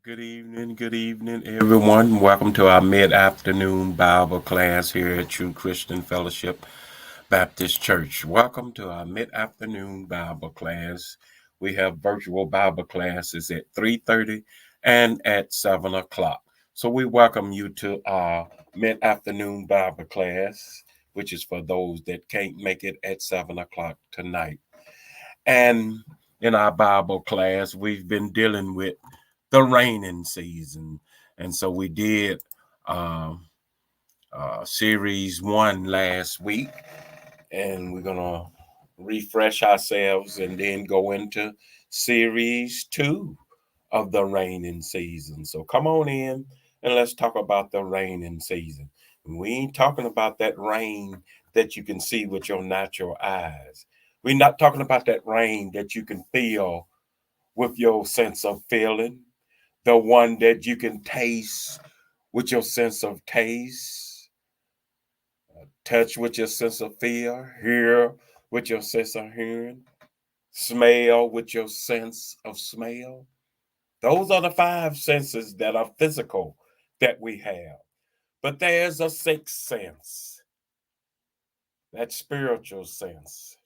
Good evening, everyone. Welcome to our mid-afternoon Bible class here at True Christian Fellowship Baptist Church. Welcome to our mid-afternoon Bible class. We have virtual Bible classes at 3:30 and at 7 o'clock. So we welcome you to our mid-afternoon Bible class, which is for those that can't make it at 7 o'clock tonight. And in our Bible class, we've been dealing with the raining season. And so we did uh, series one last week, and we're going to refresh ourselves and then go into series two of the raining season. So come on in and let's talk about the raining season. We ain't talking about that rain that you can see with your natural eyes. We're not talking about that rain that you can feel with your sense of feeling, the one that you can taste with your sense of taste, touch with your sense of feel, hear with your sense of hearing, smell with your sense of smell. Those are the five senses that are physical that we have. But there's a sixth sense, that spiritual sense.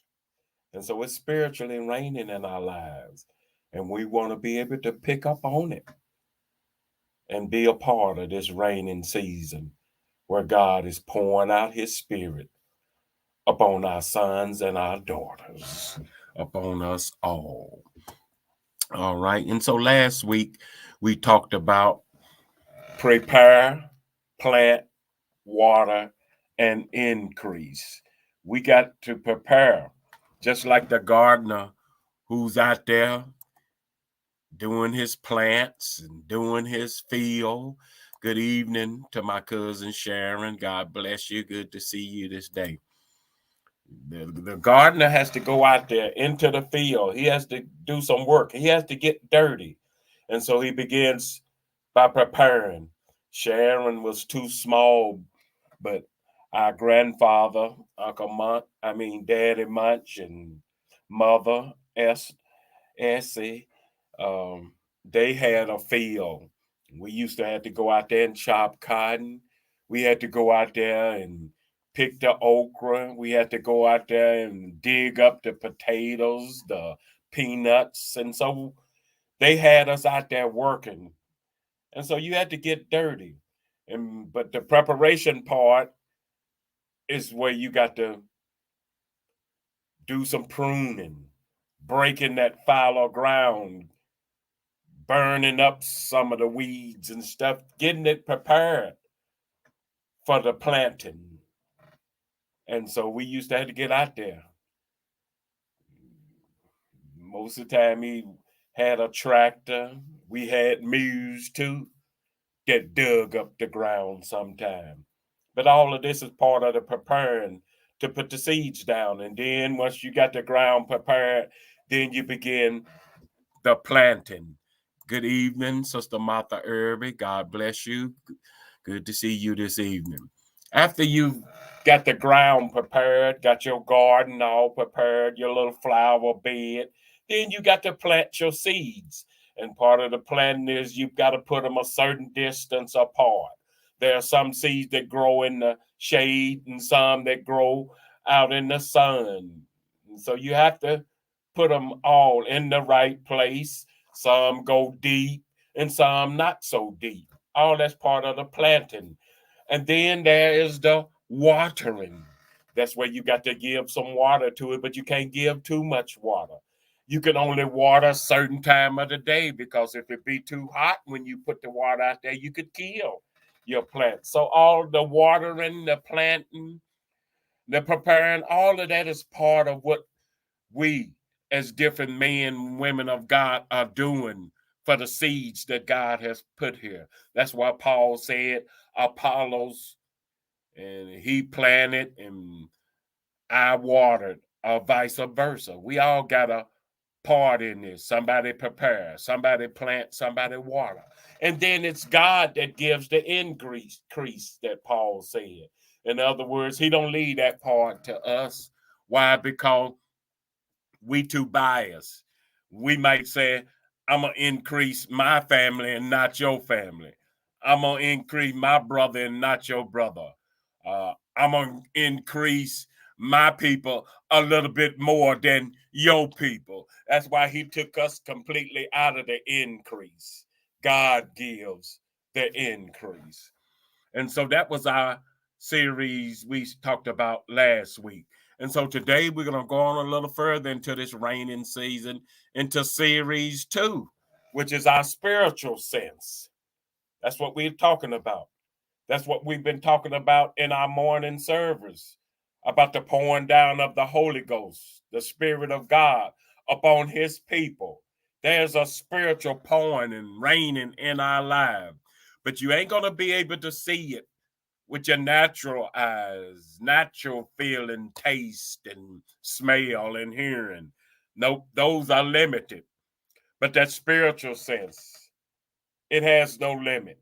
And so it's spiritually raining in our lives. And we want to be able to pick up on it and be a part of this raining season where God is pouring out his spirit upon our sons and our daughters, upon us all. All right. And so last week we talked about prepare, plant, water, and increase. We got to prepare, just like the gardener who's out there doing his plants and doing his field. Good evening to my cousin Sharon. God bless you. Good to see you this day. The gardener has to go out there into the field. He has to do some work. He has to get dirty. And so he begins by preparing. Sharon was too small, but our grandfather, Uncle Daddy Munch and Mother Essie, they had a field. We used to have to go out there and chop cotton. We had to go out there and pick the okra. We had to go out there and dig up the potatoes, the peanuts. And so they had us out there working. And so you had to get dirty. And but the preparation part is where you got to do some pruning, breaking that fallow ground, burning up some of the weeds and stuff, getting it prepared for the planting. And so we used to have to get out there. Most of the time, he had a tractor. We had mules too that dug up the ground sometime. But all of this is part of the preparing to put the seeds down. And then once you got the ground prepared, then you begin the planting. Good evening, Sister Martha Irby. God bless you. Good to see you this evening. After you got the ground prepared, got your garden all prepared, your little flower bed, then you got to plant your seeds. And part of the planting is you've got to put them a certain distance apart. There are some seeds that grow in the shade and some that grow out in the sun. And so you have to put them all in the right place. Some go deep and some not so deep. All that's part of the planting. And then there is the watering. That's where you got to give some water to it, but you can't give too much water. You can only water a certain time of the day because if it be too hot when you put the water out there, you could kill your plant. So all the watering, the planting, the preparing, all of that is part of what we as different men and women of God are doing for the seeds that God has put here. That's why Paul said Apollos and he planted and I watered, or vice versa. We all got a part in this. Somebody prepare, somebody plant, somebody water. And then it's God that gives the increase that Paul said. In other words, he don't leave that part to us. Why? Because we too biased. We might say, I'm going to increase my family and not your family. I'm going to increase my brother and not your brother. I'm going to increase my people a little bit more than your people. That's why he took us completely out of the increase. God gives the increase. And so that was our series we talked about last week. And so today we're going to go on a little further into this raining season, into series 2, which is our spiritual sense. That's what we're talking about. That's what we've been talking about in our morning service, about the pouring down of the Holy Ghost, the Spirit of God upon his people. There's a spiritual pouring and raining in our lives, but you ain't going to be able to see it with your natural eyes, natural feeling, taste, and smell and hearing. Nope, those are limited. But that spiritual sense, it has no limit.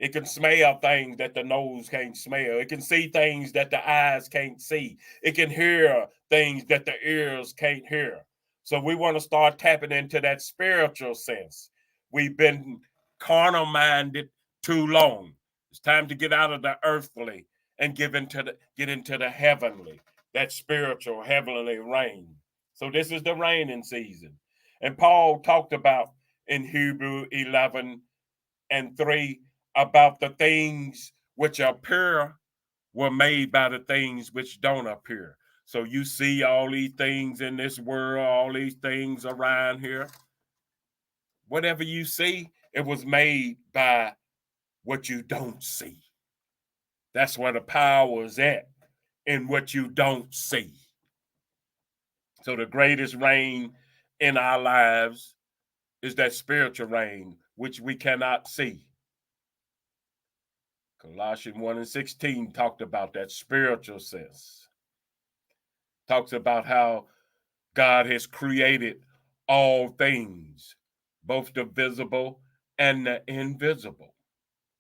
It can smell things that the nose can't smell. It can see things that the eyes can't see. It can hear things that the ears can't hear. So we want to start tapping into that spiritual sense. We've been carnal minded too long. It's time to get out of the earthly and get into the heavenly, that spiritual heavenly rain. So this is the raining season. And Paul talked about in Hebrew 11:3 about the things which appear were made by the things which don't appear. So you see all these things in this world, all these things around here. Whatever you see, it was made by what you don't see. That's where the power is at, in what you don't see. So the greatest rain in our lives is that spiritual rain, which we cannot see. Colossians 1:16 talked about that spiritual sense. Talks about how God has created all things, both the visible and the invisible.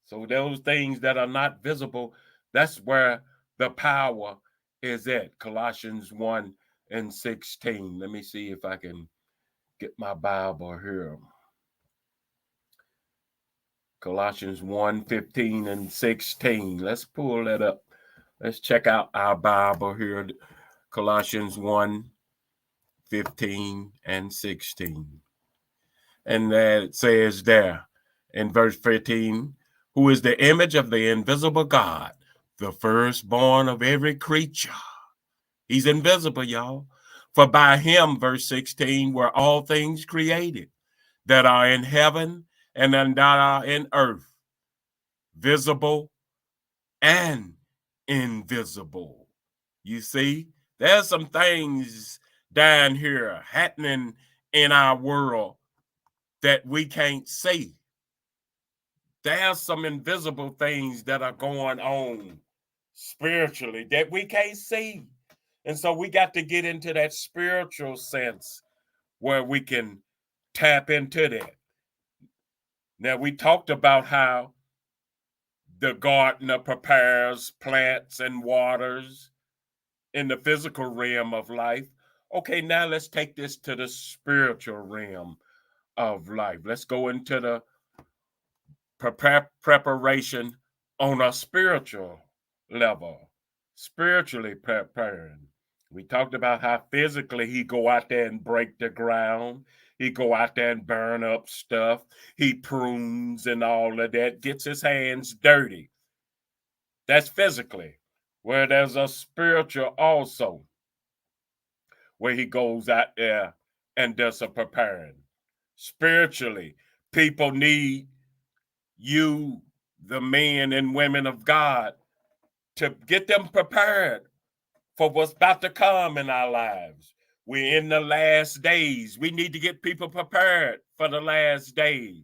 So those things that are not visible, that's where the power is at. Colossians 1:16. Let me see if I can get my Bible here. Colossians 1:15-16. Let's pull that up. Let's check out our Bible here. Colossians 1:15-16. And that it says there in verse 15, who is the image of the invisible God, the firstborn of every creature. He's invisible, y'all. For by him, verse 16, were all things created that are in heaven and that are in earth, visible and invisible. You see, there's some things down here happening in our world that we can't see. There's some invisible things that are going on spiritually that we can't see. And so we got to get into that spiritual sense where we can tap into that. Now, we talked about how the gardener prepares plants and waters in the physical realm of life. Okay, now let's take this to the spiritual realm of life. Let's go into the preparation on a spiritual level, spiritually preparing. We talked about how physically he go out there and break the ground. He go out there and burn up stuff. He prunes and all of that, gets his hands dirty. That's physically. Where there's a spiritual also, where he goes out there and does a preparing. Spiritually, people need you, the men and women of God, to get them prepared for what's about to come in our lives. We're in the last days. We need to get people prepared for the last days.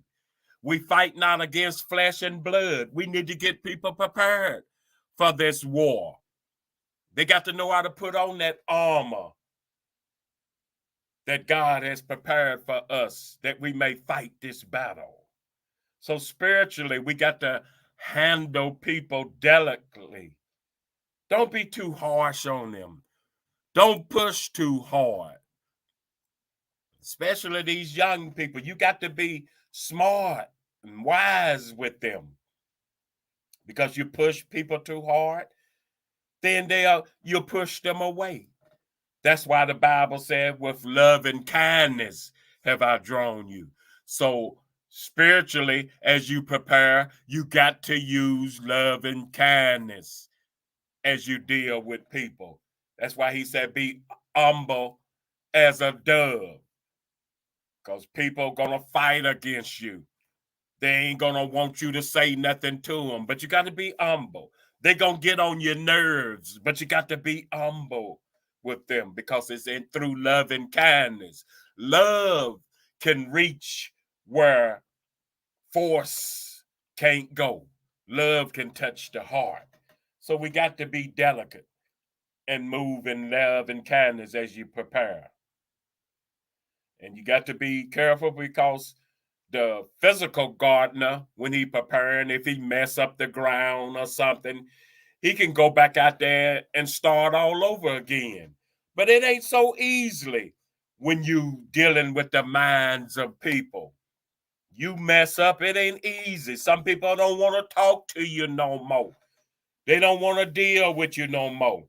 We fight not against flesh and blood. We need to get people prepared for this war. They got to know how to put on that armor that God has prepared for us, that we may fight this battle. So spiritually, we got to handle people delicately. Don't be too harsh on them. Don't push too hard. especially these young people. You got to be smart and wise with them, because you push people too hard, then you'll push them away. That's why the Bible said, with love and kindness have I drawn you. So spiritually, as you prepare, you got to use love and kindness as you deal with people. That's why he said, be humble as a dove, because people are going to fight against you. They ain't going to want you to say nothing to them, but you got to be humble. They're going to get on your nerves, but you got to be humble with them, because it's through love and kindness. Love can reach where force can't go. Love can touch the heart. So we got to be delicate and move in love and kindness as you prepare. And you got to be careful, because the physical gardener, when he preparing, if he mess up the ground or something, he can go back out there and start all over again. But it ain't so easily when you dealing with the minds of people. You mess up, it ain't easy. Some people don't want to talk to you no more. They don't want to deal with you no more.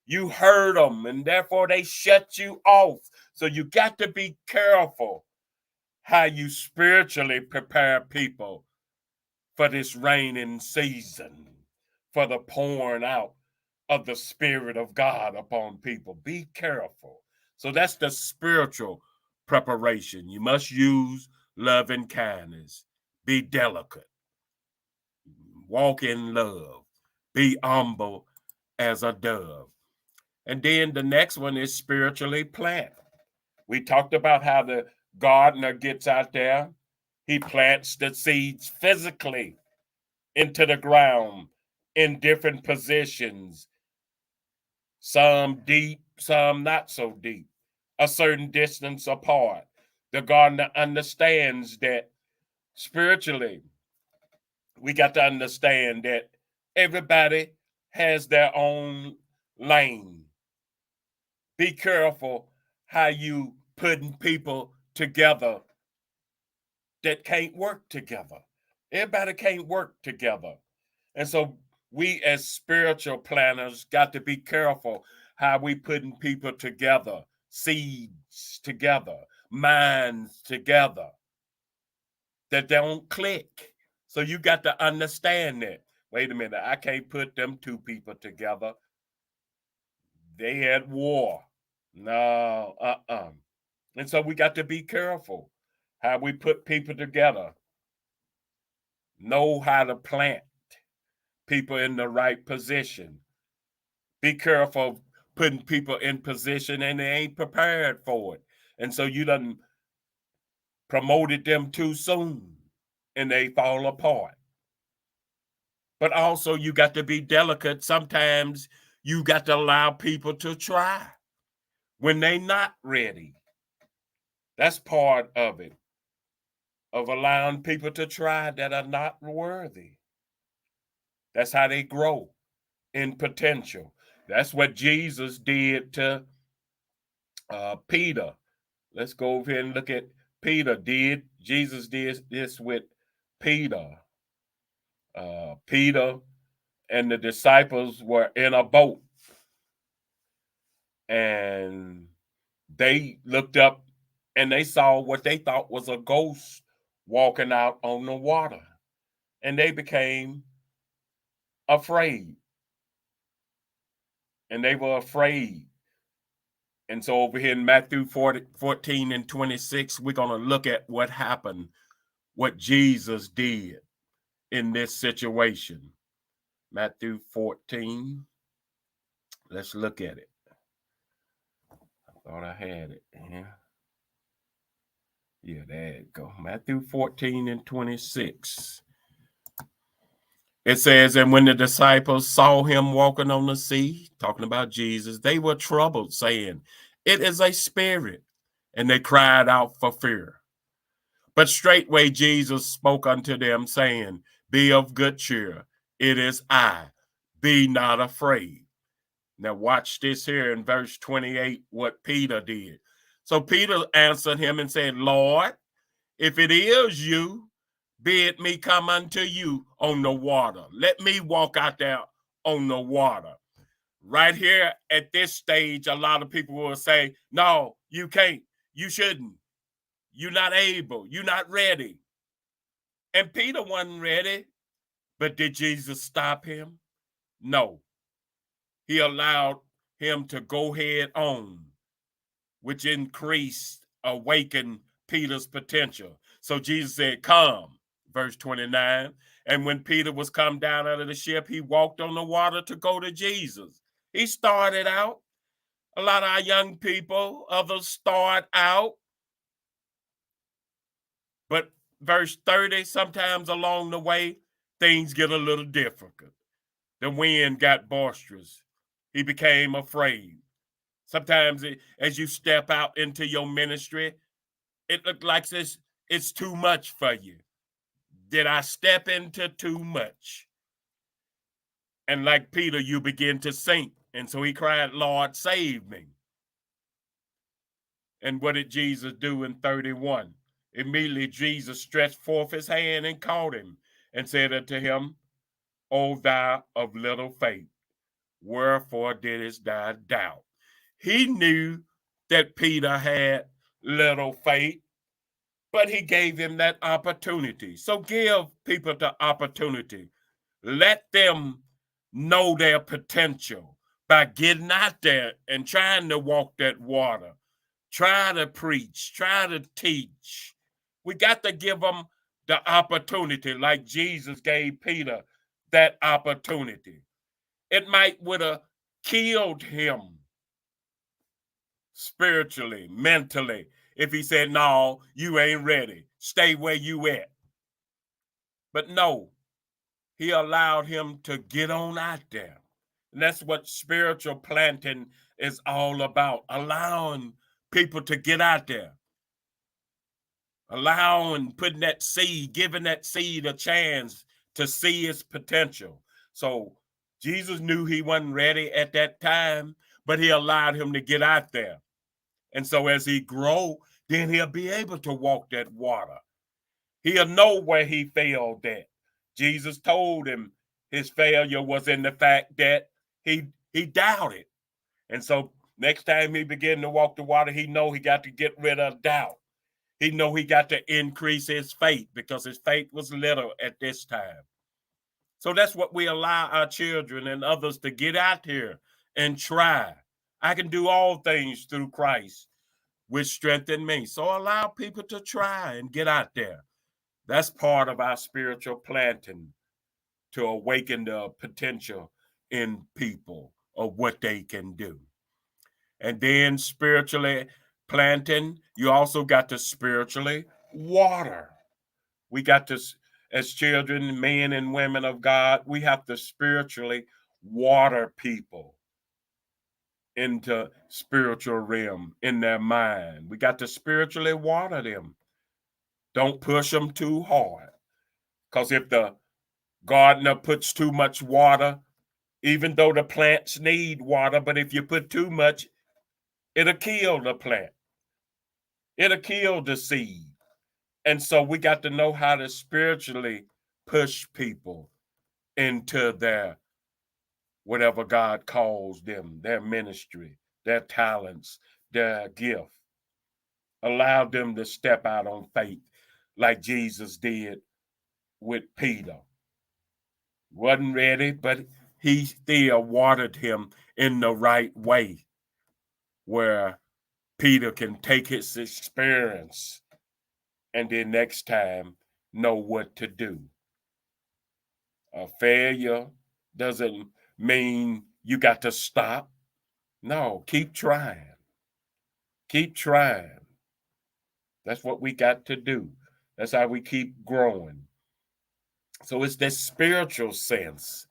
You hurt them, and therefore they shut you off. So you got to be careful how you spiritually prepare people for this raining season, for the pouring out of the Spirit of God upon people. Be careful. So that's the spiritual preparation. You must use love and kindness. Be delicate. Walk in love. Be humble as a dove. And then the next one is spiritually plant. We talked about how the gardener gets out there. He plants the seeds physically into the ground in different positions, some deep, some not so deep, a certain distance apart. The gardener understands that spiritually, we got to understand that everybody has their own lane. Be careful how you putting people together that can't work together. Everybody can't work together. And so we as spiritual planners got to be careful how we putting people together, seeds together, minds together, that don't click. So you got to understand that. Wait a minute, I can't put them two people together. They at war. No, And so we got to be careful how we put people together. Know how to plant people in the right position. Be careful putting people in position and they ain't prepared for it. And so you done promoted them too soon and they fall apart. But also you got to be delicate. Sometimes you got to allow people to try when they not ready. That's part of it, of allowing people to try that are not worthy. That's how they grow in potential. That's what Jesus did to Peter. Let's go over here and look at Peter did. Jesus did this with Peter. Peter and the disciples were in a boat, and they looked up and they saw what they thought was a ghost walking out on the water, and they became afraid. And they were afraid. And so over here in Matthew 14 and 26, we're going to look at what happened, what Jesus did in this situation. Matthew 14. Let's look at it. I thought I had it. Yeah, there you go. Matthew 14 and 26. It says, and when the disciples saw him walking on the sea, talking about Jesus, they were troubled, saying, it is a spirit. And they cried out for fear. But straightway Jesus spoke unto them, saying, be of good cheer. It is I. Be not afraid. Now watch this here in verse 28, what Peter did. So Peter answered him and said, Lord, if it is you, bid me come unto you on the water. Let me walk out there on the water. Right here at this stage, a lot of people will say, no, you can't. You shouldn't. You're not able. You're not ready. And Peter wasn't ready. But did Jesus stop him? No. He allowed him to go head on, which awakened Peter's potential. So Jesus said, come, verse 29. And when Peter was come down out of the ship, he walked on the water to go to Jesus. He started out. A lot of our young people, others start out. But verse 30, sometimes along the way, things get a little difficult. The wind got boisterous. He became afraid. Sometimes as you step out into your ministry, it looks like it's too much for you. Did I step into too much? And like Peter, you begin to sink. And so he cried, Lord, save me. And what did Jesus do in 31? Immediately Jesus stretched forth his hand and caught him and said unto him, O thou of little faith, wherefore didst thou doubt? He knew that Peter had little faith, but he gave him that opportunity. So give people the opportunity. Let them know their potential by getting out there and trying to walk that water. Try to preach, try to teach. We got to give them the opportunity like Jesus gave Peter that opportunity. It might would have killed him spiritually, mentally, if he said, no, you ain't ready. Stay where you at. But no, he allowed him to get on out there. And that's what spiritual planting is all about, allowing people to get out there. Allowing, putting that seed, giving that seed a chance to see its potential. So Jesus knew he wasn't ready at that time, but he allowed him to get out there. And so as he grow, then he'll be able to walk that water. He'll know where he failed at. Jesus told him his failure was in the fact that he doubted. And so next time he began to walk the water, he know he got to get rid of doubt. He know he got to increase his faith because his faith was little at this time. So that's what we allow our children and others to get out here and try. I can do all things through Christ, which strengthen me. So allow people to try and get out there. That's part of our spiritual planting to awaken the potential in people of what they can do. And then spiritually planting, you also got to spiritually water. We got to, as children, men and women of God, we have to spiritually water people into spiritual realm in their mind. We got to spiritually water them. Don't push them too hard. Because if the gardener puts too much water, even though the plants need water, but if you put too much, it'll kill the plant. It'll kill the seed. And so we got to know how to spiritually push people into their whatever God calls them, their ministry, their talents, their gift. Allow them to step out on faith like Jesus did with Peter. Wasn't ready, but he still watered him in the right way where Peter can take his experience and then next time know what to do. A failure doesn't mean you got to stop. No, keep trying. Keep trying. That's what we got to do. That's how we keep growing. So it's this spiritual sense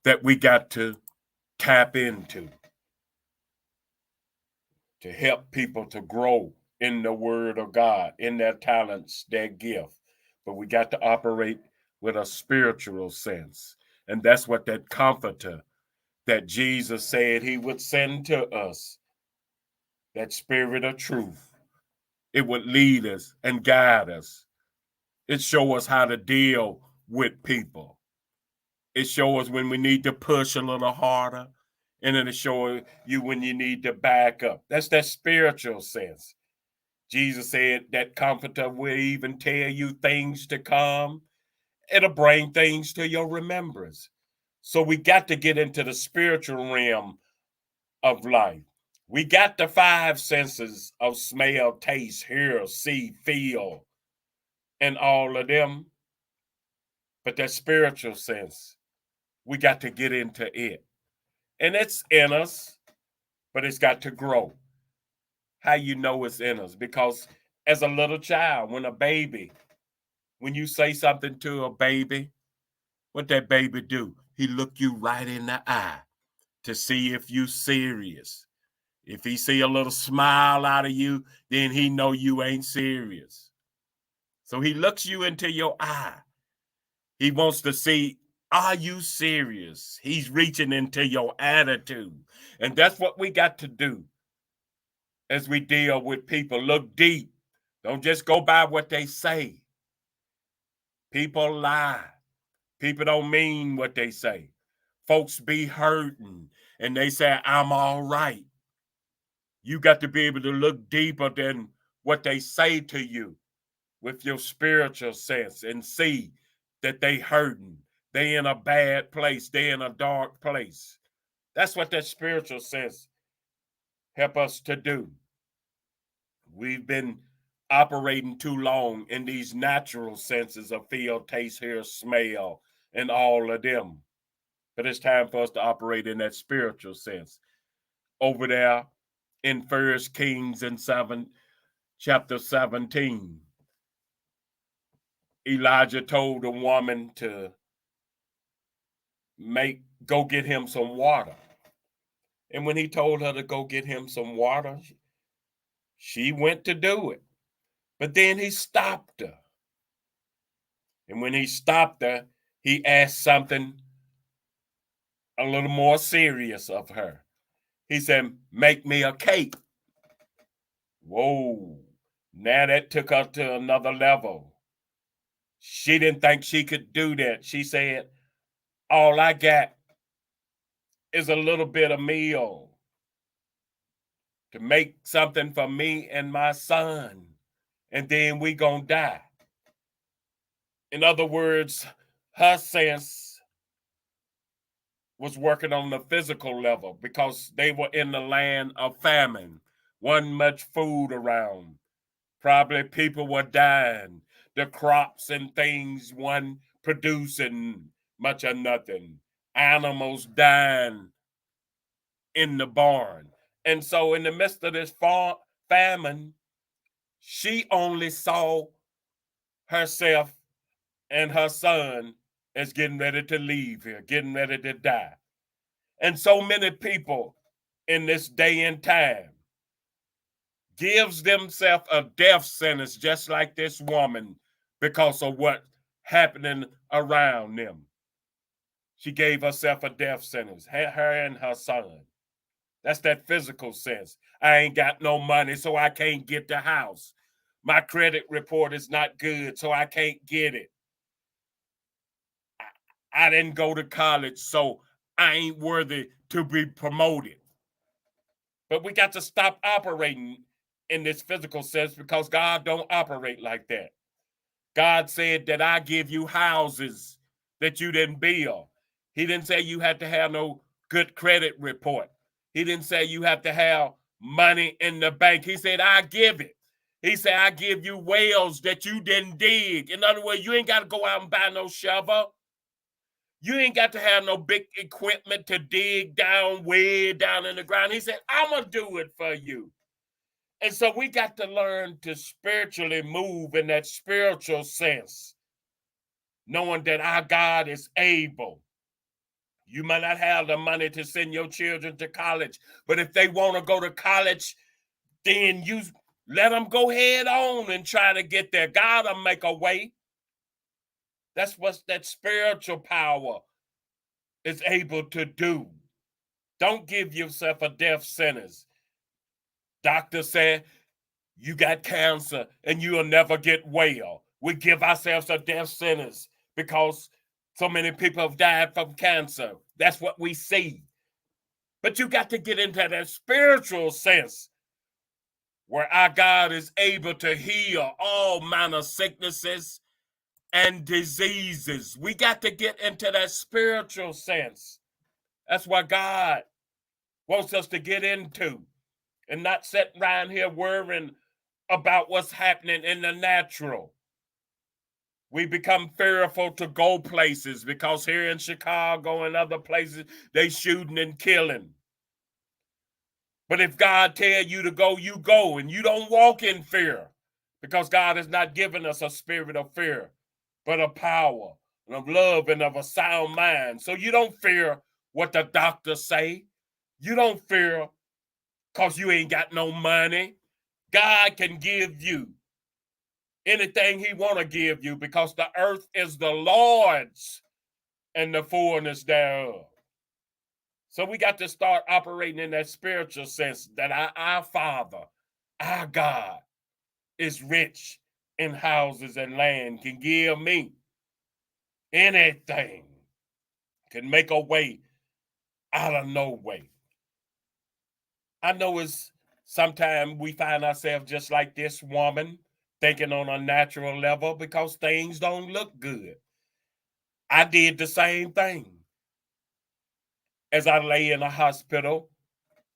that we got to tap into to help people to grow in the word of God, in their talents, their gift. But we got to operate with a spiritual sense. And that's what that comforter that Jesus said he would send to us that spirit of truth. It would lead us and guide us. It show us how to deal with people. It show us when we need to push a little harder, and then it show you when you need to back up. That's that spiritual sense. Jesus said that comforter will even tell you things to come. It'll bring things to your remembrance. So we got to get into the spiritual realm of life. We got the five senses of smell, taste, hear, see, feel, and all of them. But that spiritual sense, we got to get into it. And it's in us, but it's got to grow. How you know it's in us? Because as a little child, when you say something to a baby, what that baby do? He look you right in the eye to see if you serious. If he see a little smile out of you, then he know you ain't serious. So he looks you into your eye. He wants to see, are you serious? He's reaching into your attitude. And that's what we got to do as we deal with people. Look deep. Don't just go by what they say. People lie. People don't mean what they say. Folks be hurting and they say, I'm all right. You got to be able to look deeper than what they say to you with your spiritual sense and see that they hurting. They in a bad place. They in a dark place. That's what that spiritual sense help us to do. We've been operating too long in these natural senses of feel, taste, hear, smell, and all of them. But it's time for us to operate in that spiritual sense. Over there in 1 Kings and chapter 17, Elijah told the woman to go get him some water. And when he told her to go get him some water, she went to do it. But then he stopped her. And when he stopped her, he asked something a little more serious of her. He said, make me a cake. Whoa. Now that took her to another level. She didn't think she could do that. She said, all I got is a little bit of meal to make something for me and my son, and then we gonna die. In other words, her sense was working on the physical level because they were in the land of famine. Wasn't much food around. Probably people were dying. The crops and things weren't producing much of nothing. Animals dying in the barn. And so in the midst of this famine, she only saw herself and her son as getting ready to leave here, getting ready to die. And so many people in this day and time gives themselves a death sentence just like this woman because of what happening around them. She gave herself a death sentence, her and her son. That's that physical sense. I ain't got no money, so I can't get the house. My credit report is not good, so I can't get it. I didn't go to college, so I ain't worthy to be promoted. But we got to stop operating in this physical sense because God don't operate like that. God said that I give you houses that you didn't build. He didn't say you had to have no good credit report. He didn't say you have to have money in the bank. He said, I give it. He said, I give you wells that you didn't dig. In other words, you ain't got to go out and buy no shovel. You ain't got to have no big equipment to dig down way down in the ground. He said, I'm going to do it for you. And so we got to learn to spiritually move in that spiritual sense, knowing that our God is able. You might not have the money to send your children to college, but if they want to go to college, then you let them go head on and try to get there. God will make a way. That's what that spiritual power is able to do. Don't give yourself a death sentence. Doctor said, you got cancer and you'll never get well. We give ourselves a death sentence because so many people have died from cancer. That's what we see. But you got to get into that spiritual sense where our God is able to heal all manner of sicknesses and diseases. We got to get into that spiritual sense. That's what God wants us to get into and not sit around here worrying about what's happening in the natural. We become fearful to go places because here in Chicago and other places, they shooting and killing. But if God tell you to go, you go, and you don't walk in fear because God has not given us a spirit of fear, but of power and of love and of a sound mind. So you don't fear what the doctors say. You don't fear because you ain't got no money. God can give you anything he want to give you because the earth is the Lord's and the fullness thereof. So we got to start operating in that spiritual sense that our Father, our God, is rich in houses and land, can give me anything, can make a way out of no way. I know it's sometimes we find ourselves just like this woman, thinking on a natural level because things don't look good. I did the same thing. As I lay in a hospital,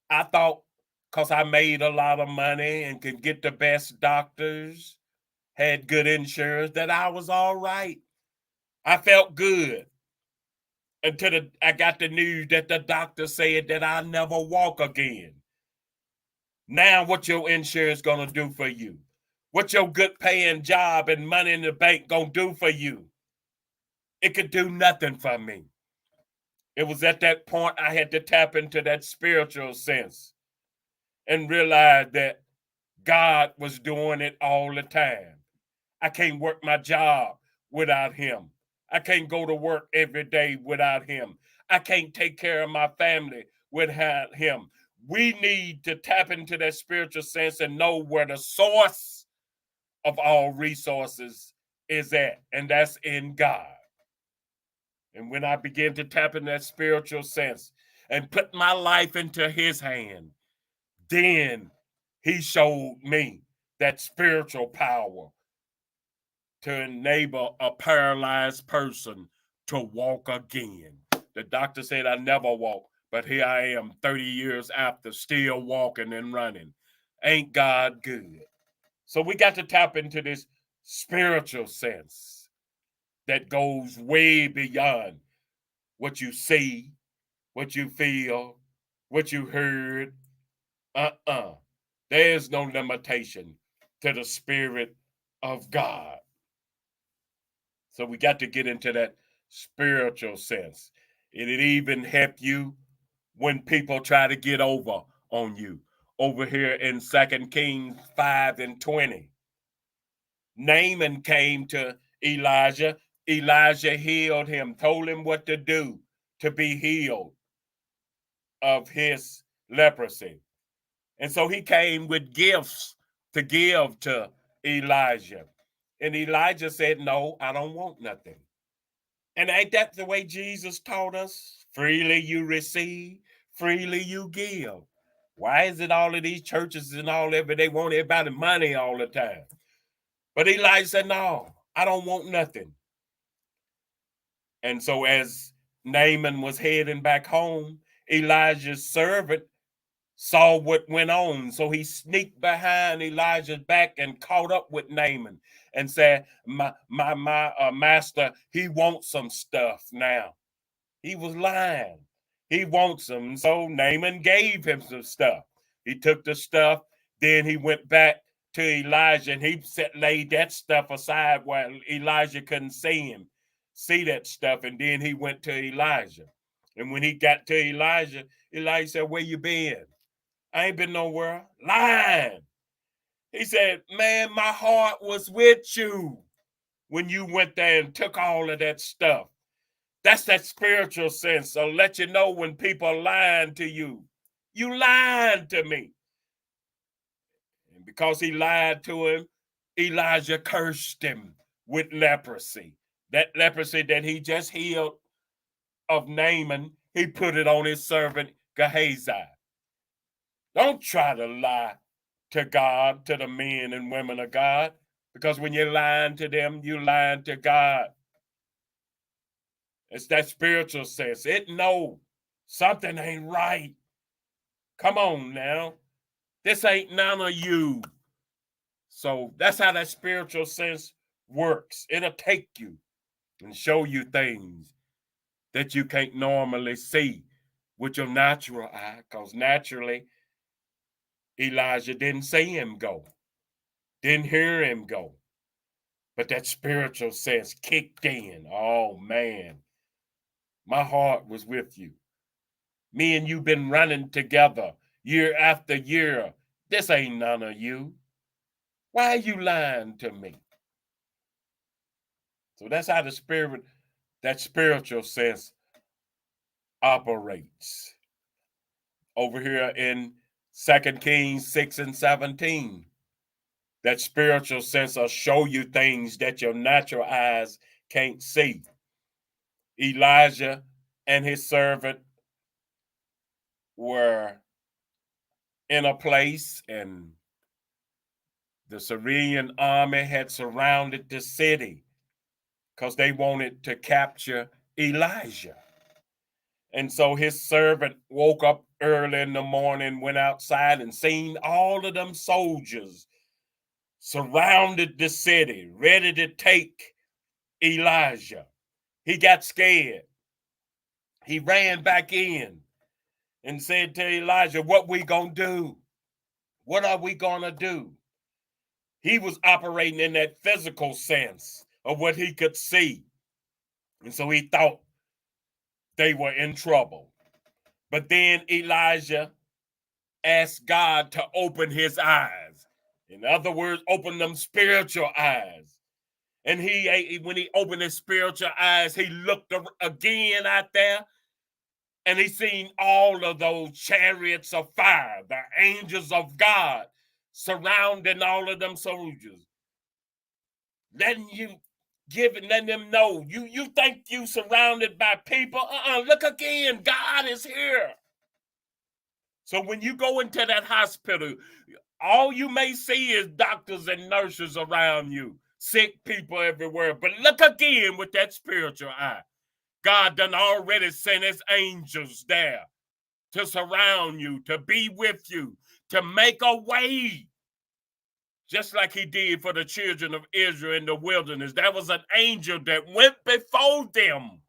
I thought because I made a lot of money and could get the best doctors, had good insurance, that I was all right. I felt good until I got the news that the doctor said that I'll never walk again. Now what your insurance gonna do for you? What your good paying job and money in the bank gonna do for you? It could do nothing for me. It was at that point I had to tap into that spiritual sense and realize that God was doing it all the time. I can't work my job without him. I can't go to work every day without him. I can't take care of my family without him. We need to tap into that spiritual sense and know where the source of all resources is at, and that's in God. And when I begin to tap in that spiritual sense and put my life into his hand, then he showed me that spiritual power to enable a paralyzed person to walk again. The doctor said I never walk, but here I am 30 years after, still walking and running. Ain't God good? So we got to tap into this spiritual sense that goes way beyond what you see, what you feel, what you heard. There's no limitation to the Spirit of God. So we got to get into that spiritual sense. It'd even help you when people try to get over on you. Over here in 2 Kings 5:20, Naaman came to Elijah. Elijah healed him, told him what to do to be healed of his leprosy. And so he came with gifts to give to Elijah. And Elijah said, no, I don't want nothing. And ain't that the way Jesus taught us? Freely you receive, freely you give. Why is it all of these churches and all that, but they want everybody money all the time? But Elijah said, no, I don't want nothing. And so as Naaman was heading back home, Elijah's servant saw what went on. So he sneaked behind Elijah's back and caught up with Naaman and said, my master, he wants some stuff now. He was lying. He wants them. So Naaman gave him some stuff. He took the stuff. Then he went back to Elijah and he laid that stuff aside while Elijah couldn't see that stuff. And then he went to Elijah. And when he got to Elijah, Elijah said, where you been? I ain't been nowhere. Lying. He said, man, my heart was with you when you went there and took all of that stuff. That's that spiritual sense. So let you know when people are lying to you. You lying to me. because he lied to him, Elijah cursed him with leprosy. That leprosy that he just healed of Naaman, he put it on his servant Gehazi. Don't try to lie to God, to the men and women of God, because when you're lying to them, you're lying to God. It's that spiritual sense. It know something ain't right. Come on now. This ain't none of you. So that's how that spiritual sense works. It'll take you and show you things that you can't normally see with your natural eye, because naturally Elijah didn't see him go, didn't hear him go. But that spiritual sense kicked in. Oh man, my heart was with you. Me and you been running together year after year. This ain't none of you. Why are you lying to me? So that's how that spiritual sense operates. Over here in 2 Kings 6 and 17, that spiritual sense will show you things that your natural eyes can't see. Elijah and his servant were in a place, and the Syrian army had surrounded the city because they wanted to capture Elijah. And so his servant woke up early in the morning, went outside and seen all of them soldiers surrounded the city, ready to take Elijah. He got scared. He ran back in and said to Elijah, what we gonna do? What are we gonna do? He was operating in that physical sense of what he could see. And so he thought they were in trouble. But then Elijah asked God to open his eyes. In other words, open them spiritual eyes. And when he opened his spiritual eyes, he looked again out there, and he seen all of those chariots of fire, the angels of God surrounding all of them soldiers. Letting them know, you think you surrounded by people? Look again, God is here. So when you go into that hospital, all you may see is doctors and nurses around you, sick people everywhere. But look again with that spiritual eye. God done already sent his angels there to surround you, to be with you, to make a way. Just like he did for the children of Israel in the wilderness. There was an angel that went before them.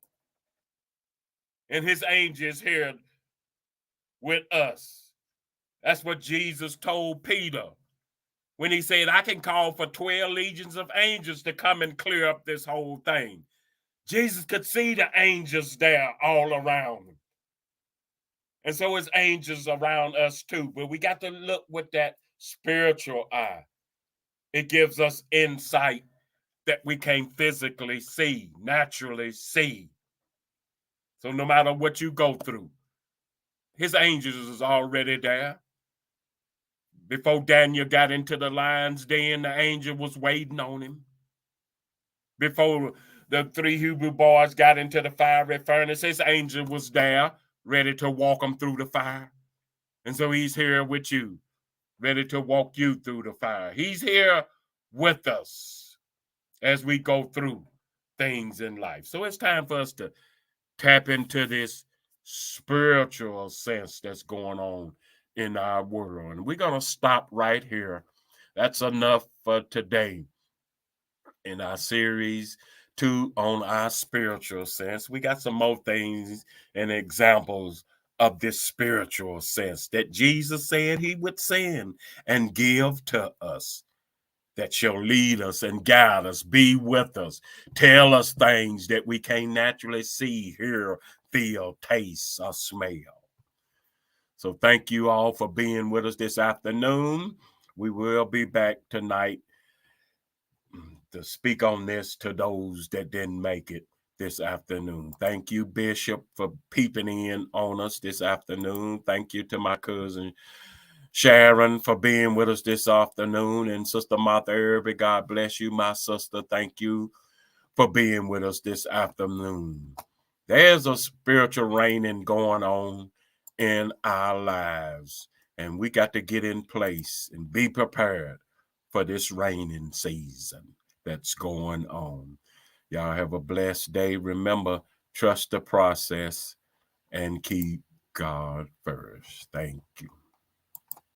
And his angel is here with us. That's what Jesus told Peter when he said, I can call for 12 legions of angels to come and clear up this whole thing. Jesus could see the angels there all around him. And so his angels around us too. But we got to look with that spiritual eye. It gives us insight that we can't physically see, naturally see. So no matter what you go through, his angels is already there. Before Daniel got into the lion's den, the angel was waiting on him. Before the 3 Hebrew boys got into the fiery furnace, his angel was there, ready to walk them through the fire. And so he's here with you, ready to walk you through the fire. He's here with us as we go through things in life. So it's time for us to tap into this spiritual sense that's going on in our world. And we're going to stop right here. That's enough for today in our series 2 on our spiritual sense. We got some more things and examples of this spiritual sense that Jesus said he would send and give to us, that shall lead us and guide us, be with us, tell us things that we can't naturally see, hear, feel, taste, or smell. So thank you all for being with us this afternoon. We will be back tonight to speak on this to those that didn't make it this afternoon. Thank you, Bishop, for peeping in on us this afternoon. Thank you to my cousin Sharon for being with us this afternoon. And Sister Martha Irby, God bless you, my sister. Thank you for being with us this afternoon. There's a spiritual reigning going on in our lives, and we got to get in place and be prepared for this raining season that's going on. Y'all have a blessed day. Remember, trust the process and keep God first. Thank you.